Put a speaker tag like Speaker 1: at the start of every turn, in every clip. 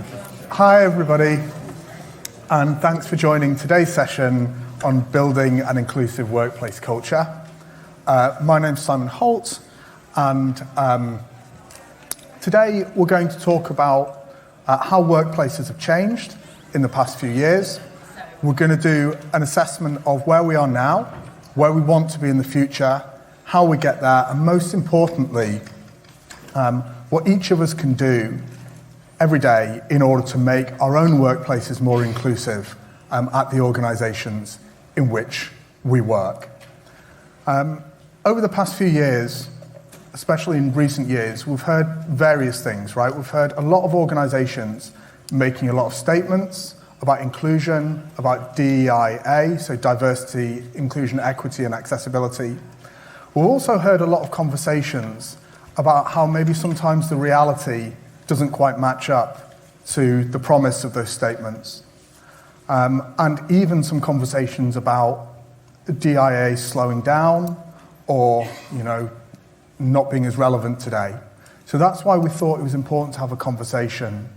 Speaker 1: Hi, everybody, and thanks for joining today's session on building an inclusive workplace culture. My name's Simon Holt, and today we're going to talk about how workplaces have changed in the past few years. We're going to do an assessment of where we are now, where we want to be in the future, how we get there, and most importantly, what each of us can do every day in order to make our own workplaces more inclusive at the organisations in which we work. Over the past few years, especially in recent years, we've heard various things, right? We've heard a lot of organisations making a lot of statements about inclusion, about DEIA, so diversity, inclusion, equity and accessibility. We've also heard a lot of conversations about how maybe sometimes the reality doesn't quite match up to the promise of those statements. And even some conversations about the DIA slowing down or, not being as relevant today. So that's why we thought it was important to have a conversation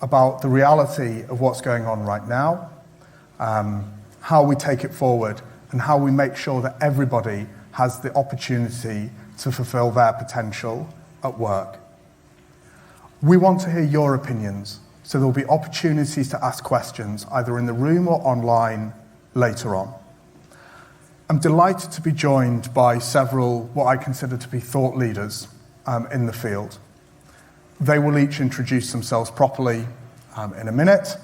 Speaker 1: about the reality of what's going on right now, how we take it forward, and how we make sure that everybody has the opportunity to fulfill their potential at work. We want to hear your opinions, so there'll be opportunities to ask questions either in the room or online later on. I'm delighted to be joined by several what I consider to be thought leaders in the field. They will each introduce themselves properly in a minute,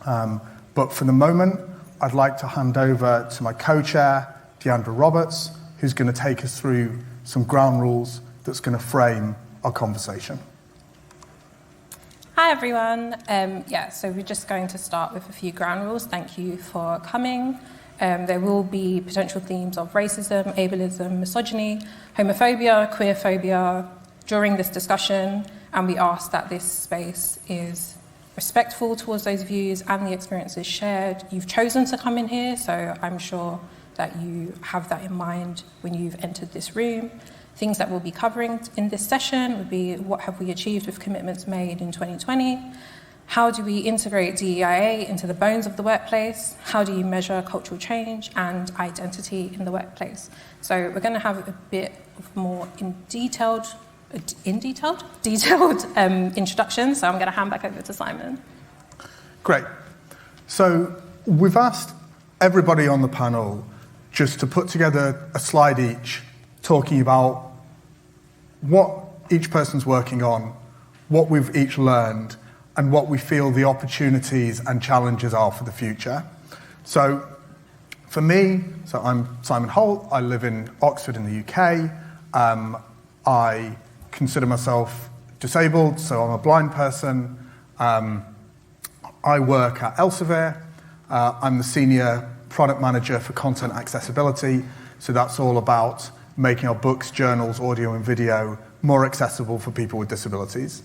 Speaker 1: but for the moment, I'd like to hand over to my co-chair, Deandra Roberts, who's going to take us through some ground rules that's going to frame our conversation.
Speaker 2: Hi everyone. So we're just going to start with a few ground rules. Thank you for coming. There will be potential themes of racism, ableism, misogyny, homophobia, queerphobia during this discussion, and we ask that this space is respectful towards those views and the experiences shared. You've chosen to come in here, so I'm sure that you have that in mind when you've entered this room. Things that we'll be covering in this session would be what have we achieved with commitments made in 2020? How do we integrate DEIA into the bones of the workplace? How do you measure cultural change and identity in the workplace? So we're going to have a bit of more detailed introduction. So I'm going to hand back over to Simon.
Speaker 1: Great. So we've asked everybody on the panel just to put together a slide each talking about what each person's working on, what we've each learned, and what we feel the opportunities and challenges are for the future. So for me, I'm Simon Holt, I live in Oxford in the UK. I consider myself disabled, so I'm a blind person. I work at Elsevier. I'm the senior product manager for content accessibility, so that's all about making our books, journals, audio and video more accessible for people with disabilities.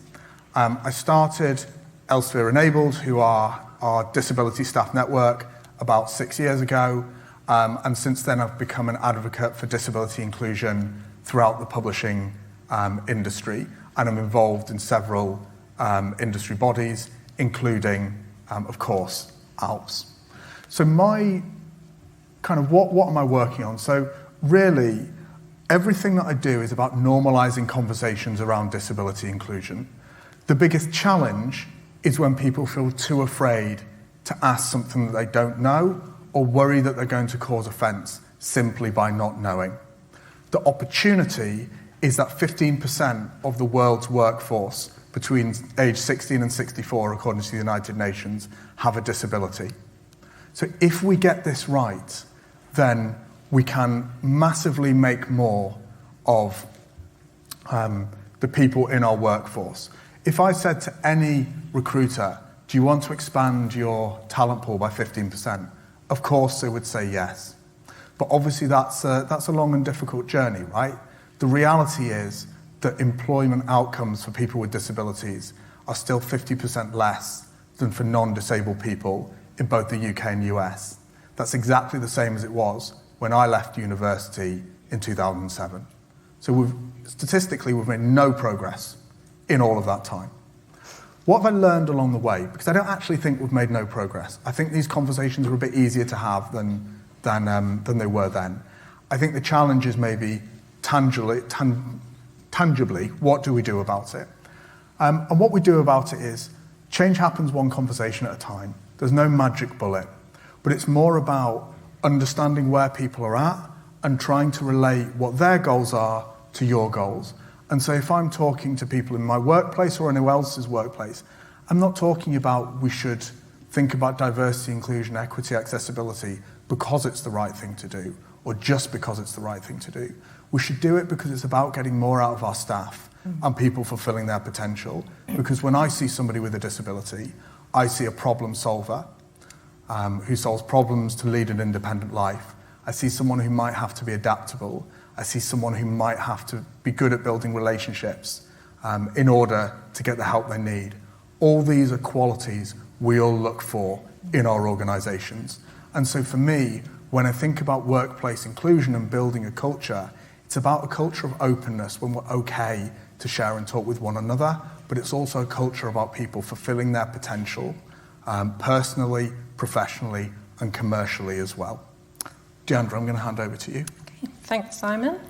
Speaker 1: I started Elsevier Enabled, who are our disability staff network, about 6 years ago, and since then I've become an advocate for disability inclusion throughout the publishing industry, and I'm involved in several industry bodies, including, of course, ALPS. So my what am I working on? So really, everything that I do is about normalizing conversations around disability inclusion. The biggest challenge is when people feel too afraid to ask something that they don't know or worry that they're going to cause offense simply by not knowing. The opportunity is that 15% of the world's workforce between age 16 and 64, according to the United Nations, have a disability. So if we get this right, then we can massively make more of the people in our workforce. If I said to any recruiter, do you want to expand your talent pool by 15%? Of course they would say yes. But obviously that's a long and difficult journey, right? The reality is that employment outcomes for people with disabilities are still 50% less than for non-disabled people in both the UK and US. That's exactly the same as it was when I left university in 2007. So statistically, we've made no progress in all of that time. What have I learned along the way? Because I don't actually think we've made no progress. I think these conversations are a bit easier to have than they were then. I think the challenge is maybe tangibly, what do we do about it? And what we do about it is, change happens one conversation at a time. There's no magic bullet, but it's more about understanding where people are at and trying to relate what their goals are to your goals. And so if I'm talking to people in my workplace or anyone else's workplace, I'm not talking about we should think about diversity, inclusion, equity, accessibility because it's the right thing to do, or just because it's the right thing to do. We should do it because it's about getting more out of our staff and people fulfilling their potential. Because when I see somebody with a disability, I see a problem solver who solves problems to lead an independent life. I see someone who might have to be adaptable. I see someone who might have to be good at building relationships in order to get the help they need. All these are qualities we all look for in our organisations. And so for me, when I think about workplace inclusion and building a culture, it's about a culture of openness when we're okay to share and talk with one another, but it's also a culture about people fulfilling their potential personally, professionally, and commercially as well. Deandra, I'm going to hand over to you.
Speaker 2: Okay. Thanks, Simon.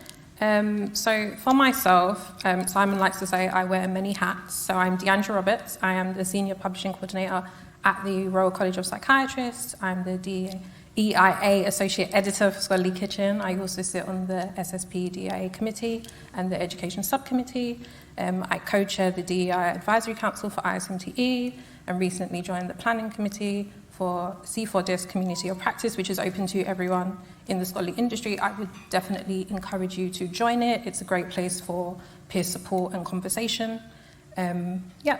Speaker 2: So for myself, Simon likes to say I wear many hats. So I'm Deandra Roberts. I am the Senior Publishing Coordinator at the Royal College of Psychiatrists. I'm the EIA Associate Editor for Scholarly Kitchen. I also sit on the SSP DEIA Committee and the Education Subcommittee. I co-chair the DEI Advisory Council for ISMTE and recently joined the Planning Committee for C4DIS Community of Practice, which is open to everyone in the scholarly industry. I would definitely encourage you to join it. It's a great place for peer support and conversation.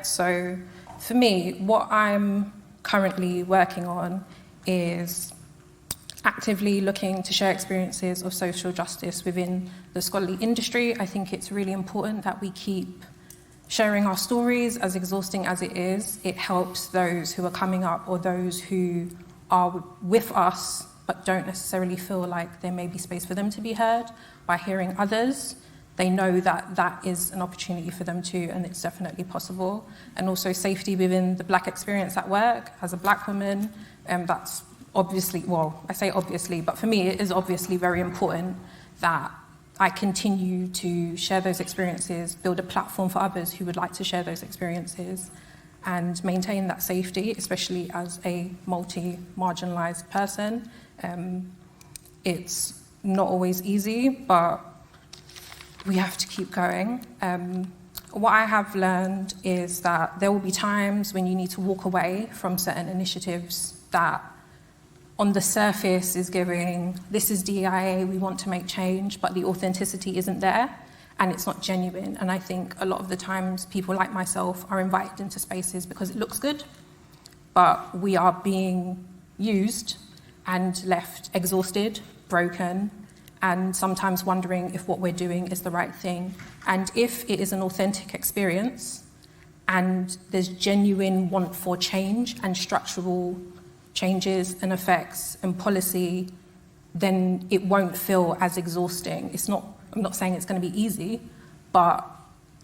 Speaker 2: So for me, what I'm currently working on is actively looking to share experiences of social justice within the scholarly industry. I think it's really important that we keep sharing our stories, as exhausting as it is. It helps those who are coming up or those who are with us but don't necessarily feel like there may be space for them to be heard. By hearing others, they know that that is an opportunity for them too, and it's definitely possible. And also safety within the Black experience at work. As a Black woman, that's obviously, well, I say obviously, but for me it is obviously very important that I continue to share those experiences, build a platform for others who would like to share those experiences, and maintain that safety, especially as a multi-marginalised person. It's not always easy, but we have to keep going. What I have learned is that there will be times when you need to walk away from certain initiatives that on the surface is giving, this is DEIA, we want to make change, but the authenticity isn't there and it's not genuine. And I think a lot of the times people like myself are invited into spaces because it looks good, but we are being used and left exhausted, broken, and sometimes wondering if what we're doing is the right thing. And if it is an authentic experience and there's genuine want for change and structural changes and effects and policy, then it won't feel as exhausting. I'm not saying it's going to be easy, but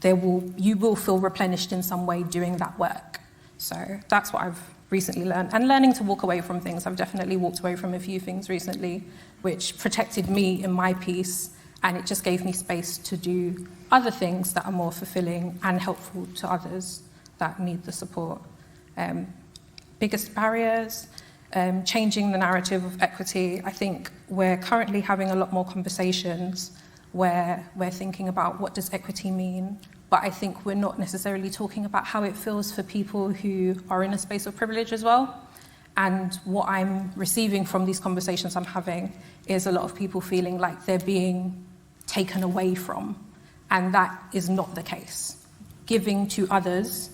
Speaker 2: you will feel replenished in some way doing that work. So that's what I've recently learned. And learning to walk away from things. I've definitely walked away from a few things recently, which protected me in my piece, and it just gave me space to do other things that are more fulfilling and helpful to others that need the support. Biggest barriers, changing the narrative of equity. I think we're currently having a lot more conversations where we're thinking about what does equity mean, but I think we're not necessarily talking about how it feels for people who are in a space of privilege as well. And what I'm receiving from these conversations I'm having is a lot of people feeling like they're being taken away from, and that is not the case. Giving to others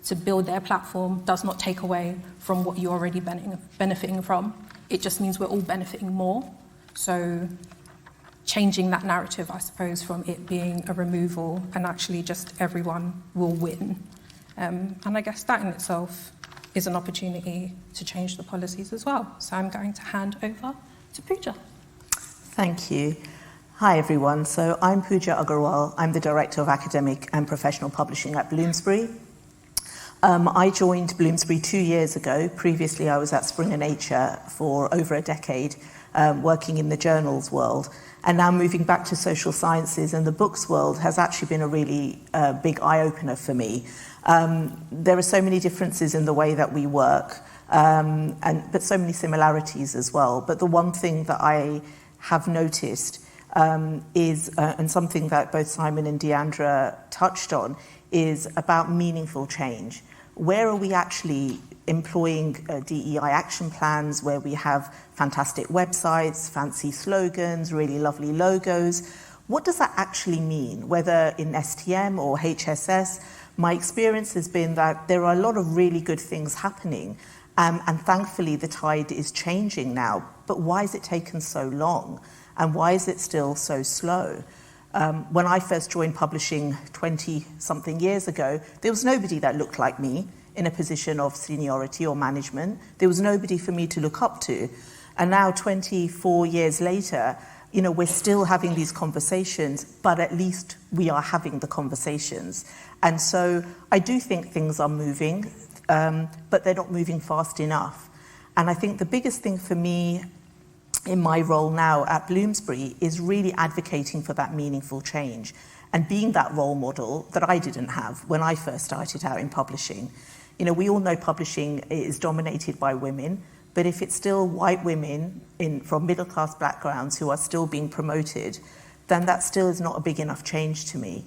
Speaker 2: to build their platform does not take away from what you're already benefiting from. It just means we're all benefiting more. So changing that narrative, I suppose, from it being a removal and actually just everyone will win. And I guess that in itself is an opportunity to change the policies as well. So I'm going to hand over to Pooja.
Speaker 3: Thank you. Hi, everyone. So I'm Pooja Agarwal. I'm the Director of Academic and Professional Publishing at Bloomsbury. I joined Bloomsbury 2 years ago. Previously, I was at Springer Nature for over a decade, working in the journals world. And now moving back to social sciences and the books world has actually been a really big eye-opener for me. There are so many differences in the way that we work, but so many similarities as well. But the one thing that I have noticed is, and something that both Simon and Deandra touched on, is about meaningful change. Where are we actually employing DEI action plans where we have fantastic websites, fancy slogans, really lovely logos? What does that actually mean? Whether in STM or HSS, my experience has been that there are a lot of really good things happening, and thankfully the tide is changing now. But why has it taken so long? And why is it still so slow? When I first joined publishing 20-something years ago, there was nobody that looked like me in a position of seniority or management. There was nobody for me to look up to. And now, 24 years later, we're still having these conversations, but at least we are having the conversations. And so I do think things are moving, but they're not moving fast enough. And I think the biggest thing for me in my role now at Bloomsbury is really advocating for that meaningful change and being that role model that I didn't have when I first started out in publishing. We all know publishing is dominated by women, but if it's still white women from middle-class backgrounds who are still being promoted, then that still is not a big enough change to me.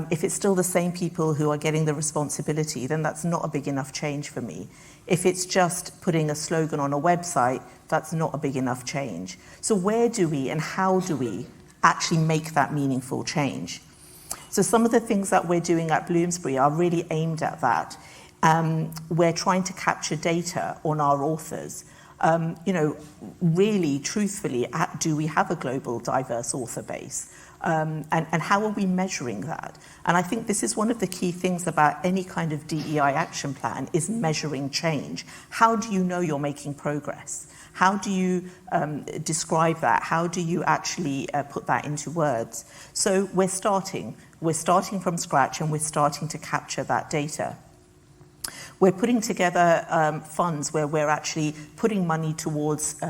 Speaker 3: If it's still the same people who are getting the responsibility, then that's not a big enough change for me. If it's just putting a slogan on a website, that's not a big enough change. So where do we and how do we actually make that meaningful change? So some of the things that we're doing at Bloomsbury are really aimed at that. We're trying to capture data on our authors. Really, truthfully, do we have a global diverse author base? And how are we measuring that? And I think this is one of the key things about any kind of DEI action plan is measuring change. How do you know you're making progress? How do you describe that? How do you actually put that into words? So we're starting from scratch and we're starting to capture that data. We're putting together funds where we're actually putting money towards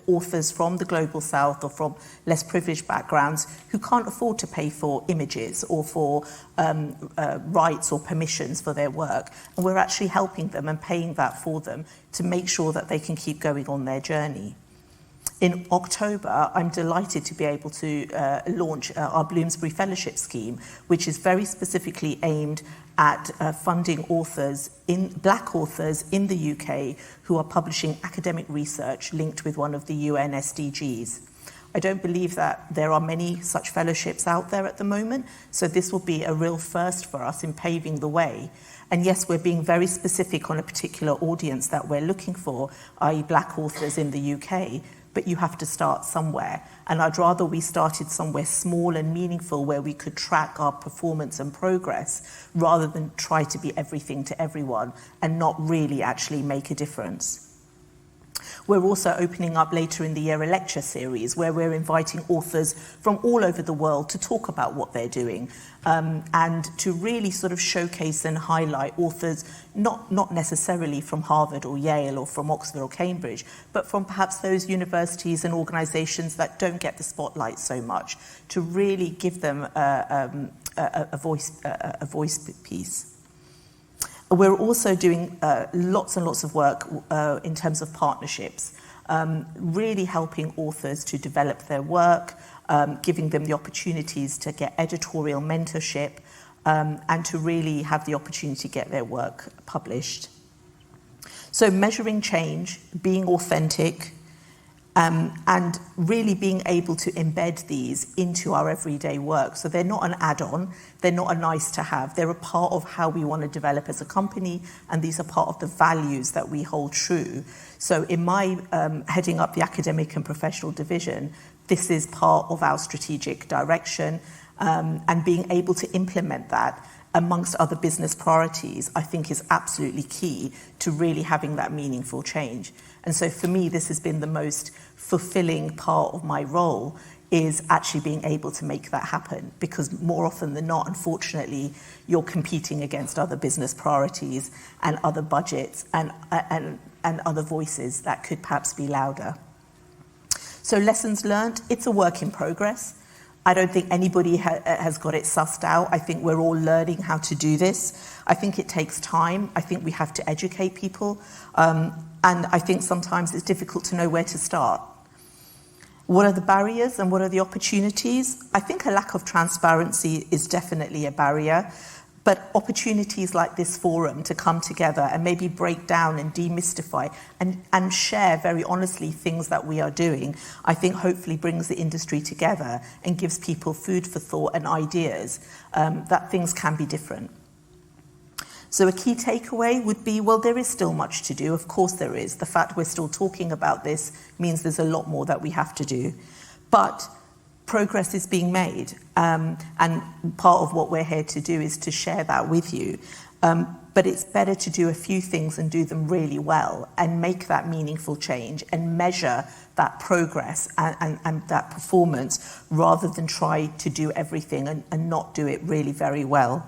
Speaker 3: authors from the Global South or from less privileged backgrounds who can't afford to pay for images or for rights or permissions for their work. And we're actually helping them and paying that for them to make sure that they can keep going on their journey. In October, I'm delighted to be able to launch our Bloomsbury Fellowship Scheme, which is very specifically aimed at funding black authors in the UK who are publishing academic research linked with one of the UN SDGs. I don't believe that there are many such fellowships out there at the moment, so this will be a real first for us in paving the way. And yes, we're being very specific on a particular audience that we're looking for, i.e. black authors in the UK, but you have to start somewhere. And I'd rather we started somewhere small and meaningful where we could track our performance and progress rather than try to be everything to everyone and not really actually make a difference. We're also opening up later in the year a lecture series where we're inviting authors from all over the world to talk about what they're doing and to really sort of showcase and highlight authors not necessarily from Harvard or Yale or from Oxford or Cambridge, but from perhaps those universities and organisations that don't get the spotlight so much, to really give them a voice piece. We're also doing lots and lots of work in terms of partnerships, really helping authors to develop their work, giving them the opportunities to get editorial mentorship, and to really have the opportunity to get their work published. So measuring change, being authentic, and really being able to embed these into our everyday work. So they're not an add-on, they're not a nice to have, they're a part of how we want to develop as a company, and these are part of the values that we hold true. So in my heading up the academic and professional division, this is part of our strategic direction, and being able to implement that amongst other business priorities, I think is absolutely key to really having that meaningful change. And so for me, this has been the most fulfilling part of my role, is actually being able to make that happen, because more often than not, unfortunately, you're competing against other business priorities and other budgets and other voices that could perhaps be louder. So lessons learned, it's a work in progress. I don't think anybody has got it sussed out. I think we're all learning how to do this. I think it takes time. I think we have to educate people. And I think sometimes it's difficult to know where to start. What are the barriers and what are the opportunities? I think a lack of transparency is definitely a barrier. But opportunities like this forum to come together and maybe break down and demystify and share very honestly things that we are doing, I think hopefully brings the industry together and gives people food for thought and ideas that things can be different. So a key takeaway would be, well, there is still much to do. Of course there is. The fact we're still talking about this means there's a lot more that we have to do. But progress is being made, and part of what we're here to do is to share that with you. But it's better to do a few things and do them really well and make that meaningful change and measure that progress and that performance, rather than try to do everything and not do it really very well.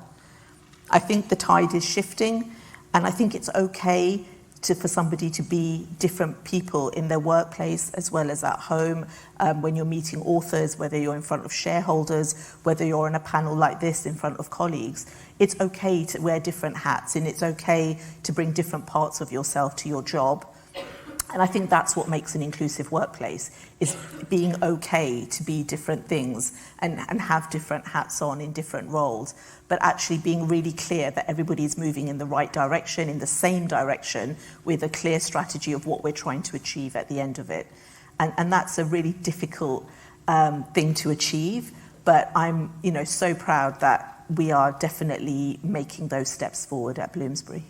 Speaker 3: I think the tide is shifting, and I think it's okay for somebody to be different people in their workplace as well as at home, when you're meeting authors, whether you're in front of shareholders, whether you're on a panel like this in front of colleagues. It's okay to wear different hats, and it's okay to bring different parts of yourself to your job. And I think that's what makes an inclusive workplace, is being okay to be different things and have different hats on in different roles, but actually being really clear that everybody's moving in the right direction, in the same direction, with a clear strategy of what we're trying to achieve at the end of it. And that's a really difficult thing to achieve, but I'm so proud that we are definitely making those steps forward at Bloomsbury.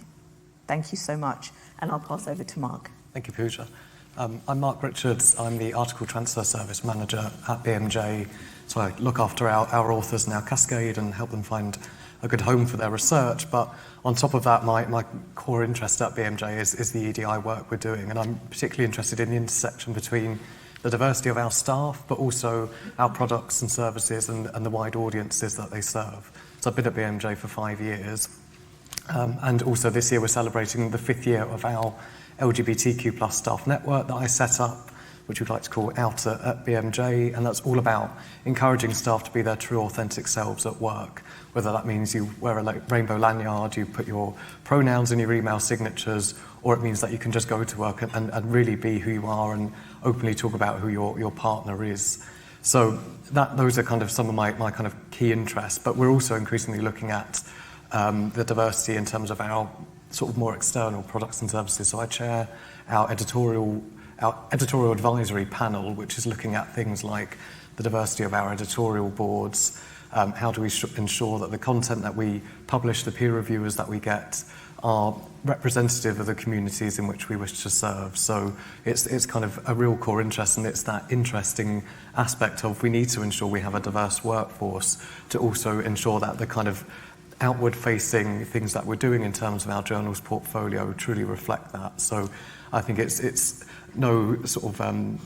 Speaker 3: Thank you so much, and I'll pass over to Mark.
Speaker 4: Thank you, Pooja. I'm Mark Richards. I'm the Article Transfer Service Manager at BMJ. So I look after our authors and our cascade and help them find a good home for their research. But on top of that, my core interest at BMJ is the EDI work we're doing. And I'm particularly interested in the intersection between the diversity of our staff, but also our products and services and the wide audiences that they serve. So I've been at BMJ for 5 years. And also this year we're celebrating the 5th year of our LGBTQ plus staff network that I set up, which we'd like to call Out at BMJ, and that's all about encouraging staff to be their true authentic selves at work, whether that means you wear a rainbow lanyard, you put your pronouns in your email signatures, or it means that you can just go to work and really be who you are and openly talk about who your partner is. So those are kind of some of my kind of key interests, but we're also increasingly looking at the diversity in terms of our sort of more external products and services. So I chair our editorial advisory panel, which is looking at things like the diversity of our editorial boards, how do we ensure that the content that we publish, the peer reviewers that we get, are representative of the communities in which we wish to serve. So it's kind of a real core interest, and it's that interesting aspect of we need to ensure we have a diverse workforce to also ensure that the kind of outward-facing things that we're doing in terms of our journals portfolio truly reflect that. So I think it's no sort of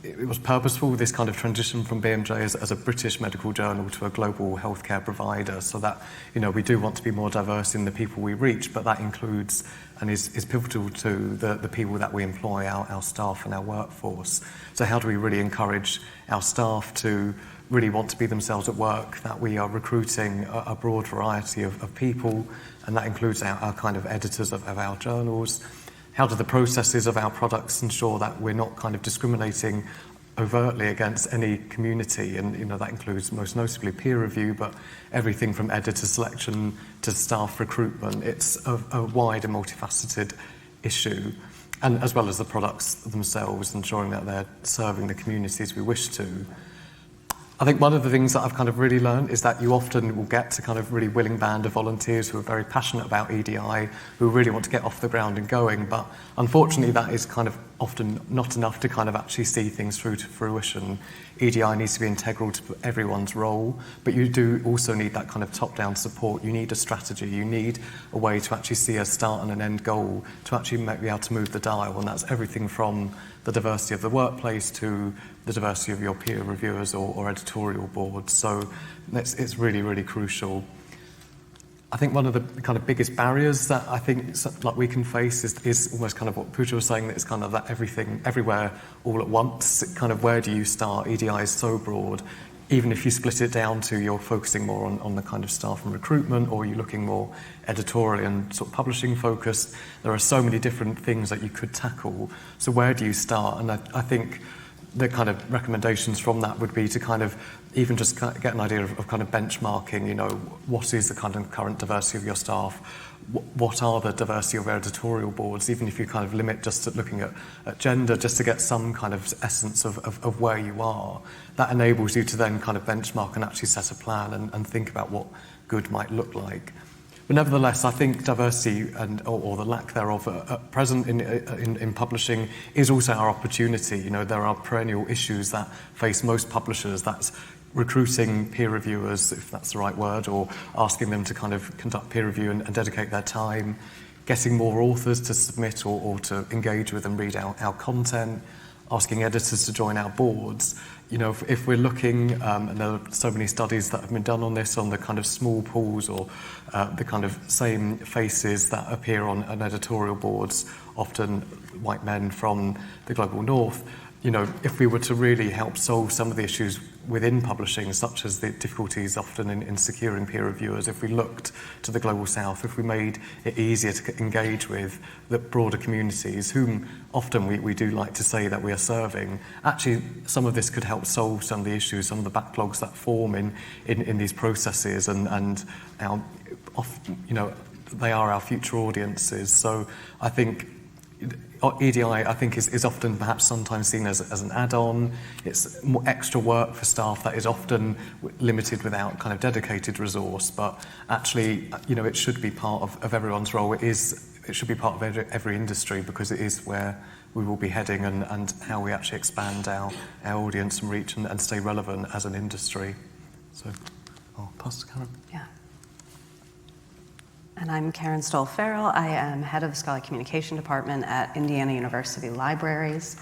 Speaker 4: it was purposeful, this kind of transition from BMJ as a British medical journal to a global healthcare provider, so that we do want to be more diverse in the people we reach, but that includes and is pivotal to the people that we employ, our staff and our workforce. So how do we really encourage our staff to really want to be themselves at work, that we are recruiting a broad variety of people, and that includes our kind of editors of our journals. How do the processes of our products ensure that we're not kind of discriminating overtly against any community? And that includes most notably peer review, but everything from editor selection to staff recruitment. It's a wide and multifaceted issue, and as well as the products themselves, ensuring that they're serving the communities we wish to. I think one of the things that I've kind of really learned is that you often will get to kind of really willing band of volunteers who are very passionate about EDI, who really want to get off the ground and going, but unfortunately that is kind of often not enough to kind of actually see things through to fruition. EDI needs to be integral to everyone's role, but you do also need that kind of top-down support. You need a strategy, you need a way to actually see a start and an end goal to actually be able to move the dial, and that's everything from the diversity of the workplace to the diversity of your peer reviewers or editorial boards. So it's really, really crucial. I think one of the kind of biggest barriers that I think like we can face is almost kind of what Pooja was saying, that it's kind of that everything, everywhere, all at once. Kind of where do you start? EDI is so broad. Even if you split it down to you're focusing more on the kind of staff and recruitment, or you're looking more editorial and sort of publishing focused, there are so many different things that you could tackle. So where do you start? And I think the kind of recommendations from that would be to kind of even just get an idea of kind of benchmarking, you know, what is the kind of current diversity of your staff? What are the diversity of editorial boards, even if you kind of limit just at looking at gender, just to get some kind of essence of where you are. That enables you to then kind of benchmark and actually set a plan and think about what good might look like. But nevertheless, I think diversity or the lack thereof at present in publishing is also our opportunity. You know, there are perennial issues that face most publishers. That's recruiting peer reviewers, if that's the right word, or asking them to kind of conduct peer review and dedicate their time, getting more authors to submit or to engage with and read our content, asking editors to join our boards. You know, if we're looking, and there are so many studies that have been done on this, on the kind of small pools or the kind of same faces that appear on editorial boards, often white men from the global north. You know, if we were to really help solve some of the issues within publishing, such as the difficulties often in securing peer reviewers, if we looked to the global south, if we made it easier to engage with the broader communities, whom often we do like to say that we are serving, actually some of this could help solve some of the issues, some of the backlogs that form in these processes, and our, you know, they are our future audiences. So I think EDI, I think, is often perhaps sometimes seen as an add-on. It's more extra work for staff that is often limited without kind of dedicated resource, but actually, you know, it should be part of everyone's role. It should be part of every industry, because it is where we will be heading and how we actually expand our audience and reach and stay relevant as an industry. So I'll pass to Karen.
Speaker 5: Yeah. And I'm Karen Stoll-Farrell. I am head of the Scholarly Communication Department at Indiana University Libraries.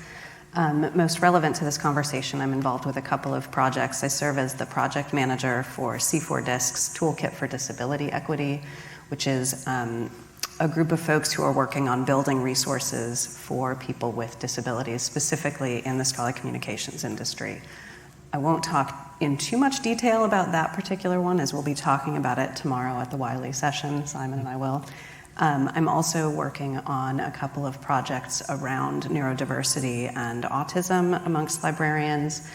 Speaker 5: Most relevant to this conversation, I'm involved with a couple of projects. I serve as the project manager for C4DISC's Toolkit for Disability Equity, which is a group of folks who are working on building resources for people with disabilities, specifically in the scholarly communications industry. I won't talk in too much detail about that particular one, as we'll be talking about it tomorrow at the Wiley session. Simon and I will. I'm also working on a couple of projects around neurodiversity and autism amongst librarians.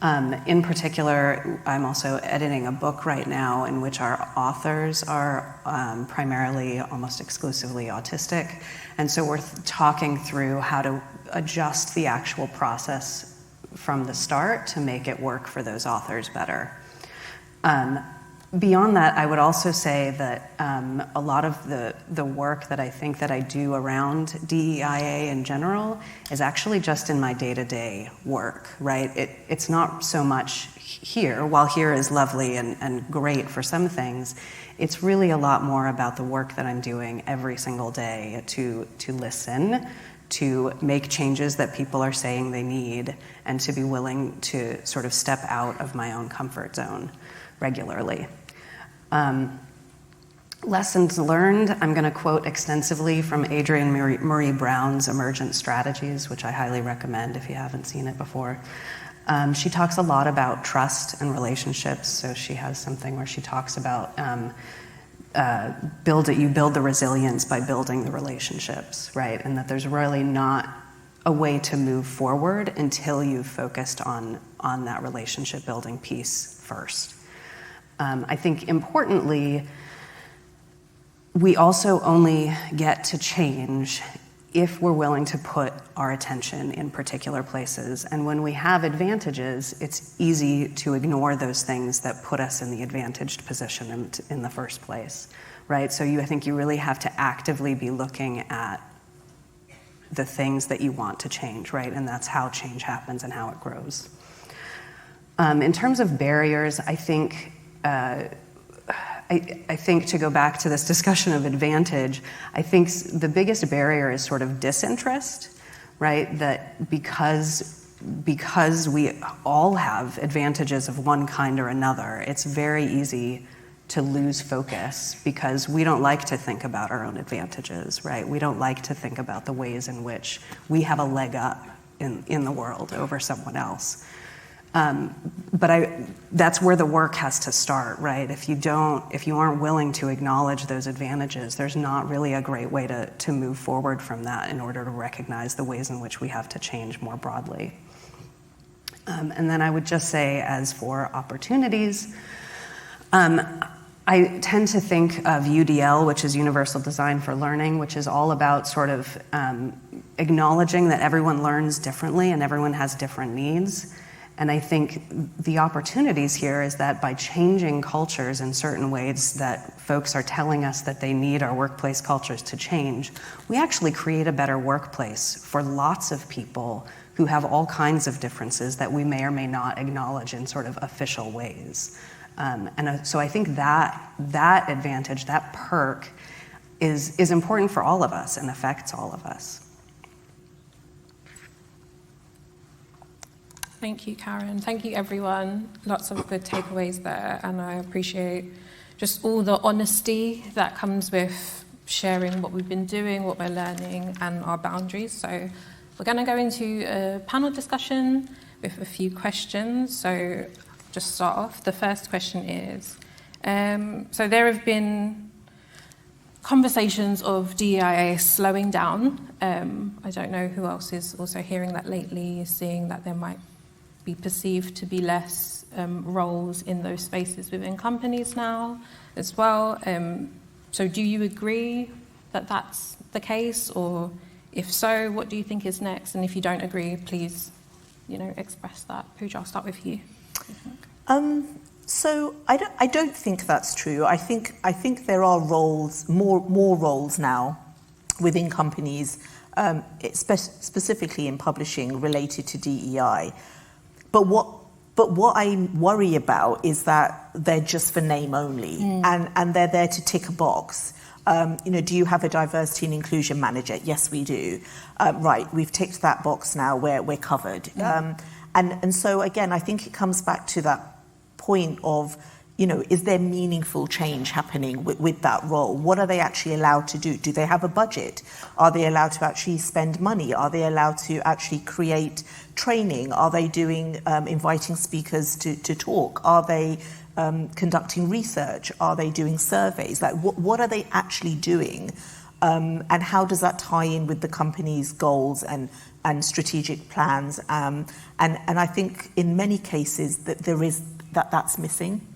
Speaker 5: In particular, I'm also editing a book right now in which our authors are primarily, almost exclusively autistic. And so we're talking through how to adjust the actual process from the start to make it work for those authors better. Beyond that, I would also say that a lot of the work that I think that I do around DEIA in general is actually just in my day-to-day work, right? It's not so much here, while here is lovely and great for some things, it's really a lot more about the work that I'm doing every single day to listen, to make changes that people are saying they need, and to be willing to sort of step out of my own comfort zone regularly. Lessons learned, I'm going to quote extensively from Adrienne Marie Brown's Emergent Strategies, which I highly recommend if you haven't seen it before. She talks a lot about trust and relationships, so she has something where she talks about you build the resilience by building the relationships, right? And that there's really not a way to move forward until you've focused on that relationship building piece first. I think importantly, we also only get to change if we're willing to put our attention in particular places. And when we have advantages, it's easy to ignore those things that put us in the advantaged position in the first place, right? So I think you really have to actively be looking at the things that you want to change, right? And that's how change happens and how it grows. In terms of barriers, I think to go back to this discussion of advantage, I think the biggest barrier is sort of disinterest, right? That because we all have advantages of one kind or another, it's very easy to lose focus because we don't like to think about our own advantages, right? We don't like to think about the ways in which we have a leg up in the world over someone else. But that's where the work has to start, right? If you aren't willing to acknowledge those advantages, there's not really a great way to move forward from that in order to recognize the ways in which we have to change more broadly. And then I would just say, as for opportunities, I tend to think of UDL, which is Universal Design for Learning, which is all about sort of acknowledging that everyone learns differently and everyone has different needs. And I think the opportunities here is that by changing cultures in certain ways that folks are telling us that they need our workplace cultures to change, we actually create a better workplace for lots of people who have all kinds of differences that we may or may not acknowledge in sort of official ways. So I think that advantage, that perk, is important for all of us and affects all of us.
Speaker 2: Thank you, Karen. Thank you, everyone. Lots of good takeaways there, and I appreciate just all the honesty that comes with sharing what we've been doing, what we're learning, and our boundaries. So we're going to go into a panel discussion with a few questions. So just start off. The first question is, so there have been conversations of DEIA slowing down. I don't know who else is also hearing that lately, seeing that there might be perceived to be less roles in those spaces within companies now as well. So do you agree that that's the case? Or if so, what do you think is next? And if you don't agree, please, express that. Pooja, I'll start with you.
Speaker 3: So I don't think that's true. I think there are roles, more roles now within companies, specifically in publishing related to DEI. But what I worry about is that they're just for name only, and they're there to tick a box. Do you have a diversity and inclusion manager? Yes, we do. Right, we've ticked that box now. We're covered. And so again, I think it comes back to that point of, is there meaningful change happening with that role? What are they actually allowed to do? Do they have a budget? Are they allowed to actually spend money? Are they allowed to actually create training? Are they doing inviting speakers to talk? Are they conducting research? Are they doing surveys? Like, what are they actually doing? And how does that tie in with the company's goals and strategic plans? And I think in many cases that that's missing.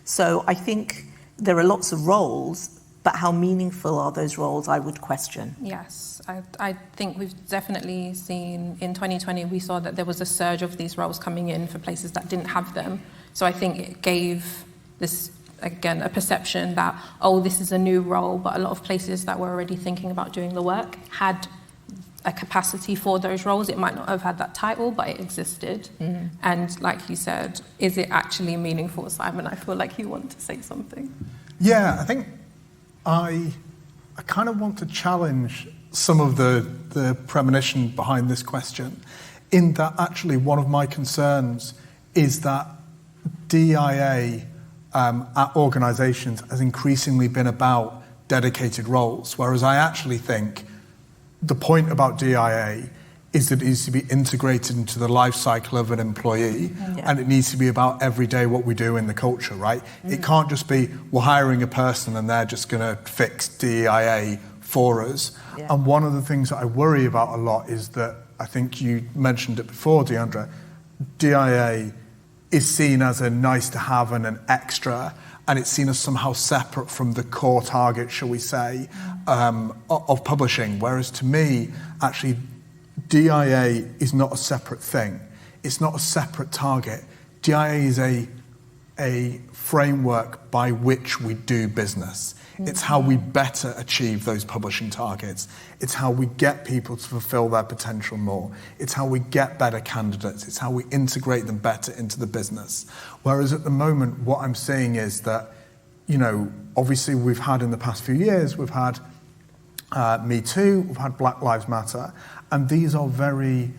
Speaker 3: So I think there are lots of roles, but how meaningful are those roles, I would question.
Speaker 2: Yes, I think we've definitely seen in 2020, we saw that there was a surge of these roles coming in for places that didn't have them. So I think it gave this, again, a perception that, this is a new role, but a lot of places that were already thinking about doing the work had a capacity for those roles. It might not have had that title, but it existed. And like you said, is it actually meaningful? Simon, I feel like you want to say something.
Speaker 1: Yeah, I think I kind of want to challenge some of the premonition behind this question, in that actually one of my concerns is that DIA at organisations has increasingly been about dedicated roles, whereas I actually think the point about DIA is that it needs to be integrated into the life cycle of an employee, and it needs to be about every day what we do in the culture, right? It can't just be, we're hiring a person and they're just going to fix DIA for us. And one of the things that I worry about a lot is that, I think you mentioned it before, Deandra, DIA is seen as a nice to have and an extra, and it's seen as somehow separate from the core target, shall we say, of publishing. Whereas to me, actually, DIA is not a separate thing. It's not a separate target. DIA is a framework by which we do business. It's how we better achieve those publishing targets. It's how we get people to fulfill their potential more. It's how we get better candidates. It's how we integrate them better into the business. Whereas at the moment, what I'm seeing is that, obviously we've had in the past few years, we've had Me Too, we've had Black Lives Matter, and these are very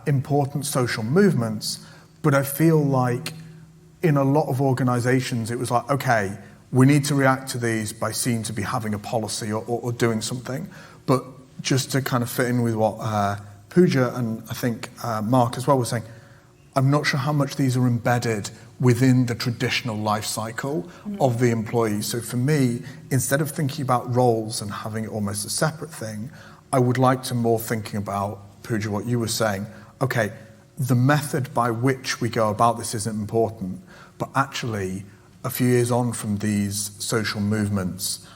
Speaker 1: important social movements, but I feel like in a lot of organizations it was like, okay, we need to react to these by seeming to be having a policy or doing something. But just to kind of fit in with what Pooja and I think Mark as well was saying, I'm not sure how much these are embedded within the traditional life cycle of the employee. So for me, instead of thinking about roles and having it almost a separate thing, I would like to more thinking about, Pooja, what you were saying, okay, the method by which we go about this isn't important, but actually a few years on from these social movements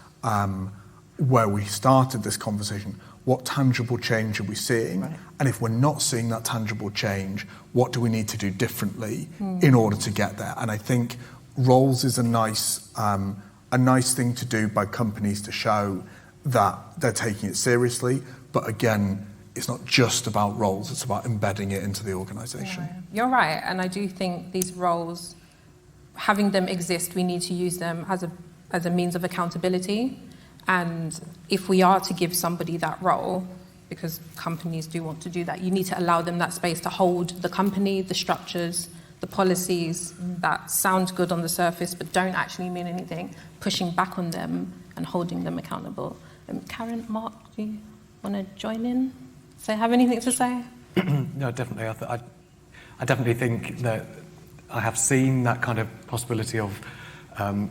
Speaker 1: where we started this conversation, what tangible change are we seeing? Right. And if we're not seeing that tangible change, what do we need to do differently in order to get there? And I think roles is a nice thing to do by companies to show that they're taking it seriously. But again, it's not just about roles, it's about embedding it into the organisation.
Speaker 2: Yeah. You're right, and I do think these roles, having them exist, we need to use them as a means of accountability. And if we are to give somebody that role, because companies do want to do that, you need to allow them that space to hold the company, the structures, the policies that sound good on the surface but don't actually mean anything, pushing back on them and holding them accountable. Karen, Mark, do you want to join in? Have anything to say?
Speaker 4: No, definitely. I definitely think that I have seen that kind of possibility of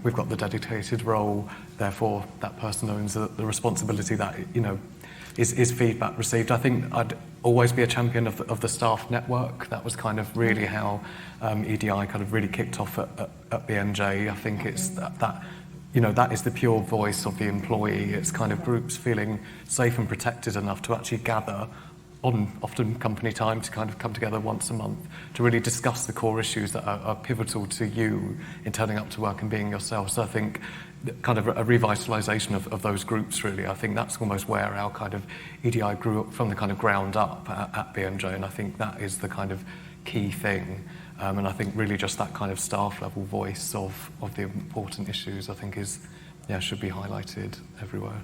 Speaker 4: we've got the dedicated role, therefore that person owns the responsibility that, is feedback received. I think I'd always be a champion of the staff network. That was kind of really how EDI kind of really kicked off at BMJ. I think it's that is the pure voice of the employee. It's kind of groups feeling safe and protected enough to actually gather on often company time to kind of come together once a month to really discuss the core issues that are pivotal to you in turning up to work and being yourself. So I think kind of a revitalisation of those groups, really. I think that's almost where our kind of EDI grew up from, the kind of ground up at BMJ, and I think that is the kind of key thing. And I think really just that kind of staff level voice of the important issues, I think should be highlighted everywhere.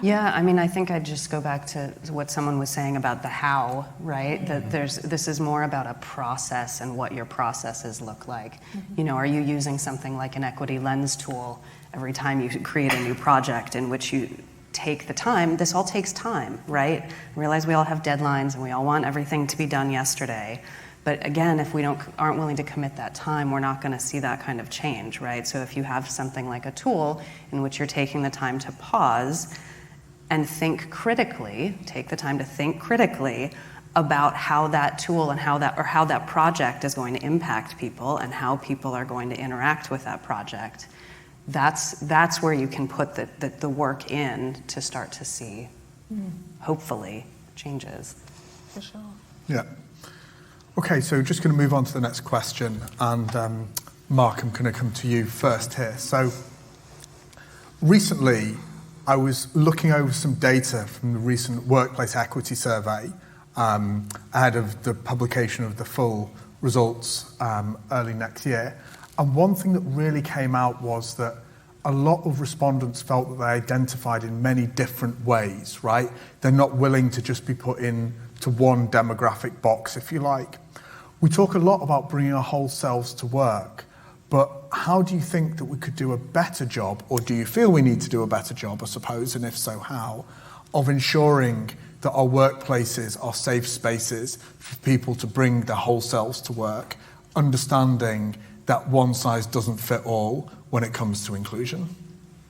Speaker 5: Yeah, I mean, I think I'd just go back to what someone was saying about the how, right? That this is more about a process and what your processes look like. Are you using something like an equity lens tool every time you create a new project in which you take the time? This all takes time, right? I realize we all have deadlines and we all want everything to be done yesterday. But again, if we aren't willing to commit that time, we're not going to see that kind of change, right? So if you have something like a tool in which you're taking the time to pause and think critically, take the time to think critically about how that tool and how that project is going to impact people and how people are going to interact with that project, that's where you can put the work in to start to see, hopefully, changes.
Speaker 2: For sure.
Speaker 1: Yeah. Okay, so just going to move on to the next question, and Mark, I'm going to come to you first here. So recently, I was looking over some data from the recent workplace equity survey ahead of the publication of the full results early next year. And one thing that really came out was that a lot of respondents felt that they identified in many different ways, right? They're not willing to just be put into one demographic box, if you like. We talk a lot about bringing our whole selves to work, but how do you think that we could do a better job, or do you feel we need to do a better job, I suppose, and if so, how, of ensuring that our workplaces are safe spaces for people to bring their whole selves to work, understanding that one size doesn't fit all when it comes to inclusion?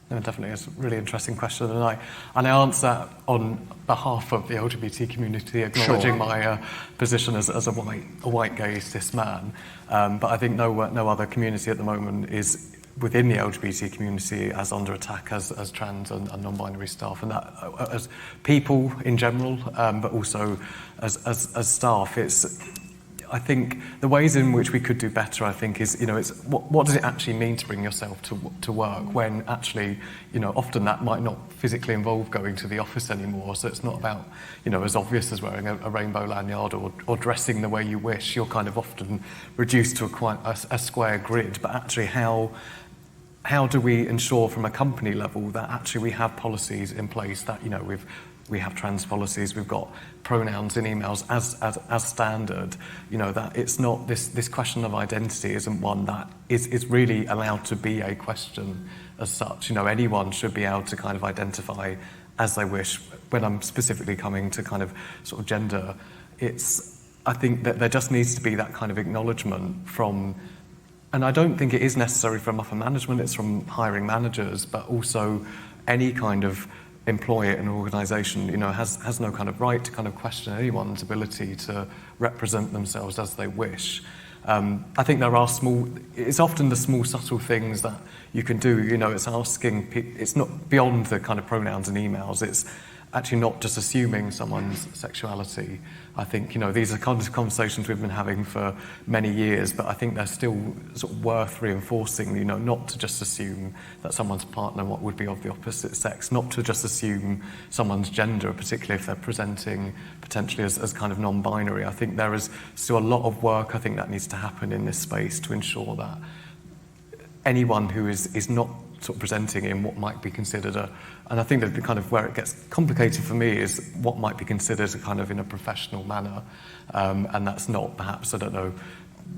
Speaker 4: No, definitely, it's a really interesting question, and I answer on behalf of the LGBT community, acknowledging my position as a white gay cis man. But I think no other community at the moment is within the LGBT community as under attack as trans and non-binary staff, and that as people in general, but also as staff. I think the ways in which we could do better, I think, is, it's what does it actually mean to bring yourself to work when actually, often that might not physically involve going to the office anymore. So it's not about, as obvious as wearing a rainbow lanyard or dressing the way you wish. You're kind of often reduced to quite a square grid, but actually how how do we ensure from a company level that actually we have policies in place that, you know, we have trans policies, we've got pronouns in emails as standard, you know, that it's not this question of identity isn't one that is really allowed to be a question as such. You know, anyone should be able to kind of identify as they wish. When I'm specifically coming to kind of sort of gender, I think that there just needs to be that kind of acknowledgement from, and I don't think it is necessary from upper management, it's from hiring managers, but also any kind of employer in an organisation, you know, has no kind of right to kind of question anyone's ability to represent themselves as they wish. I think there are it's often the small subtle things that you can do, you know, it's asking, it's not beyond the kind of pronouns and emails, it's actually not just assuming someone's sexuality. I think, you know, these are kind of conversations we've been having for many years, but I think they're still sort of worth reinforcing, you know, not to just assume that someone's partner would be of the opposite sex, not to just assume someone's gender, particularly if they're presenting potentially as kind of non-binary. I think there is still a lot of work, I think, that needs to happen in this space to ensure that anyone who is not sort of presenting in what might be considered and I think that the kind of where it gets complicated for me is what might be considered a kind of in a professional manner, and that's not perhaps, I don't know,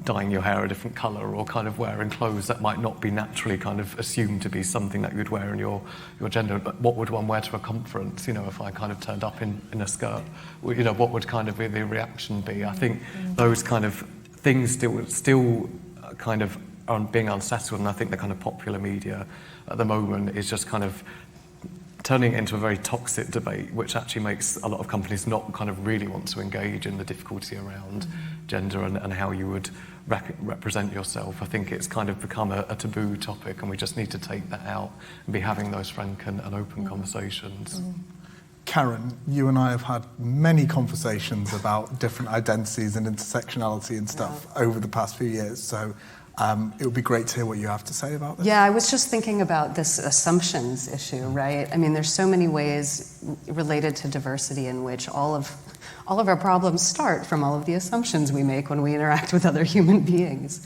Speaker 4: dyeing your hair a different colour or kind of wearing clothes that might not be naturally kind of assumed to be something that you'd wear in your gender, but what would one wear to a conference, you know, if I kind of turned up in a skirt, you know, what would kind of the reaction be? I think those kind of things still kind of are being unsettled, and I think the kind of popular media at the moment is just kind of turning it into a very toxic debate, which actually makes a lot of companies not kind of really want to engage in the difficulty around gender and how you would represent yourself. I think it's kind of become a taboo topic, and we just need to take that out and be having those frank and open conversations.
Speaker 1: Karen, you and I have had many conversations about different identities and intersectionality and stuff over the past few years, so it would be great to hear what you have to say about this.
Speaker 5: Yeah, I was just thinking about this assumptions issue, right? I mean, there's so many ways related to diversity in which all of our problems start from all of the assumptions we make when we interact with other human beings.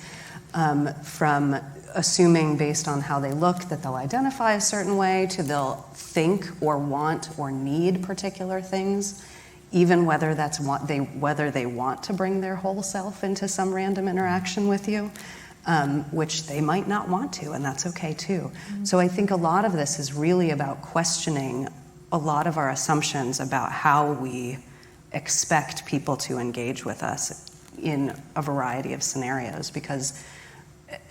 Speaker 5: From assuming based on how they look that they'll identify a certain way, to they'll think or want or need particular things, even whether they want to bring their whole self into some random interaction with you. Which they might not want to, and that's okay too. So I think a lot of this is really about questioning a lot of our assumptions about how we expect people to engage with us in a variety of scenarios,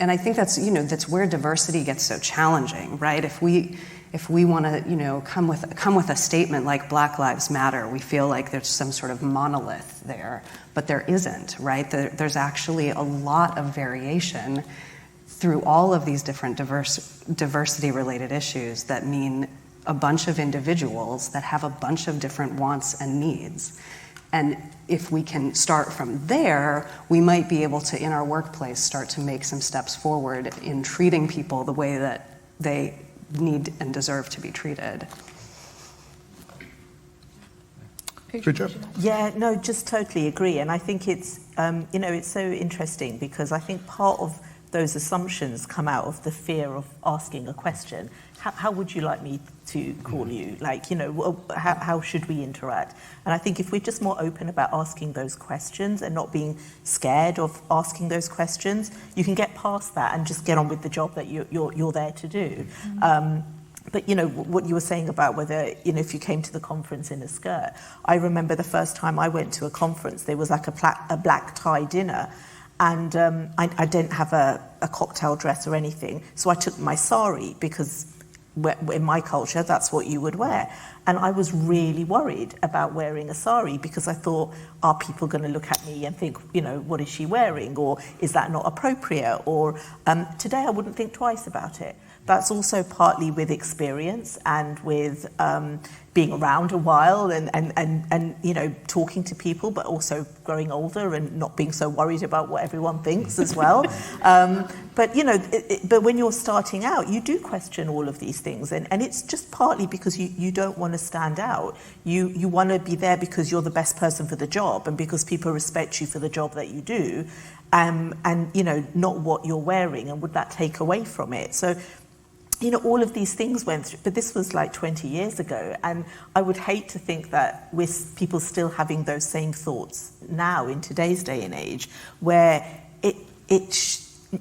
Speaker 5: and I think that's where diversity gets so challenging, right? If we want to, come with a statement like Black Lives Matter, we feel like there's some sort of monolith there, but there isn't, right? There's actually a lot of variation through all of these different diversity-related issues that mean a bunch of individuals that have a bunch of different wants and needs. And if we can start from there, we might be able to, in our workplace, start to make some steps forward in treating people the way that they need and deserve to be treated.
Speaker 3: Yeah, no, just totally agree. And I think it's, it's so interesting because I think part of those assumptions come out of the fear of asking a question. How would you like me to call you? Like, how should we interact? And I think if we're just more open about asking those questions and not being scared of asking those questions, you can get past that and just get on with the job that you're there to do. But, what you were saying about whether, if you came to the conference in a skirt, I remember the first time I went to a conference, there was like a black tie dinner. And I didn't have a cocktail dress or anything. So I took my sari because in my culture, that's what you would wear. And I was really worried about wearing a sari because I thought, are people going to look at me and think, what is she wearing? Or is that not appropriate? Or today I wouldn't think twice about it. That's also partly with experience and with being around a while and talking to people, but also growing older and not being so worried about what everyone thinks as well. But when you're starting out, you do question all of these things, and it's just partly because you don't want to stand out. You want to be there because you're the best person for the job and because people respect you for the job that you do, and not what you're wearing and would that take away from it. So all of these things went through, but this was like 20 years ago. And I would hate to think that people still having those same thoughts now in today's day and age, where it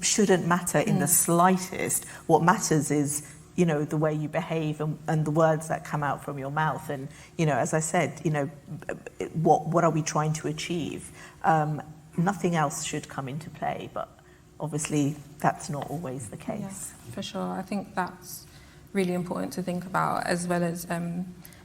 Speaker 3: shouldn't matter in the slightest. What matters is, the way you behave and the words that come out from your mouth. And, as I said, what are we trying to achieve? Nothing else should come into play, but obviously that's not always the case.
Speaker 2: Yeah, for sure. I think that's really important to think about, as well as